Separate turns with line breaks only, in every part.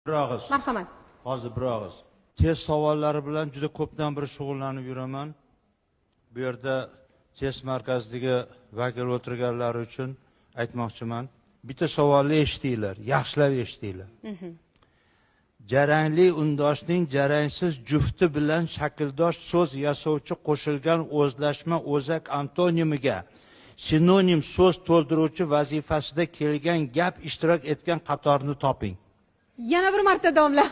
Bir og'iz.
Marhamat.
Hozir bir og'iz. Test savollari bilan juda ko'pdan beri shug'ullanib yuraman. Bu yerda test markazidagi vakil o'tirganlar uchun aytmoqchiman. Bitta savolni eshitinglar, yaxshilab eshitinglar. Jarangli undoshning jarangsiz jufti bilan shakldosh so'z yasovchi qo'shilgan o'zlashma o'zak antonimiga sinonim so'z to'ldiruvchi vazifasida kelgan gap ishtirok etgan qatorni toping.
Yana bir marta domla.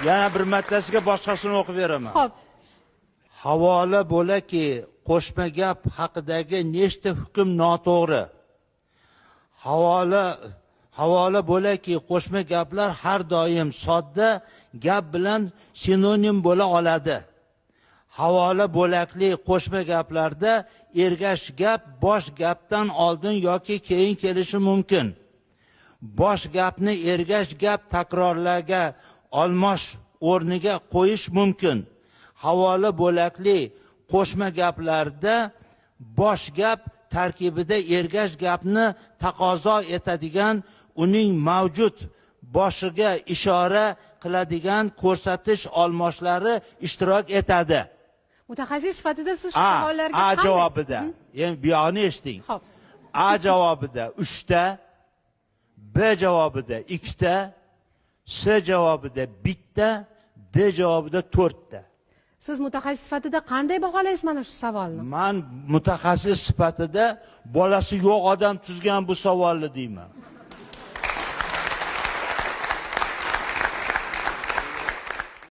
Yana bir martasiga boshqasini o'qib beraman.
Xo'p.
Havola bo'laki, qo'shma gap haqidagi nechta hukm noto'g'ri? Havola bo'laki, qo'shma gaplar har doim sodda gap bilan sinonim bo'la oladi. Havola bo'lakli qo'shma gaplarda ergash gap bosh gapdan oldin yoki keyin kelishi mumkin. Bosh gapni ergash gap takrorlarga olmosh o'rniga qo'yish mumkin. Havola bo'lakli qo'shma gaplarda bosh gap tarkibida ergash gapni taqozo etadigan, uning mavjud boshiga ishora qiladigan ko'rsatish olmoshlari ishtirok etadi.
Mutaxassis sifatida siz shu savollarga
A javobida, endi bu yoqni eshiting.
Xo'p.
A javobida 3 ta, B javobida 2 ta, S javobida 1 ta, D javobida 4 ta.
Siz mutaxassis sifatida qanday baholaysiz mana shu savolni?
Men mutaxassis sifatida bolasi yo'q odam tuzgan bu savolni deyman.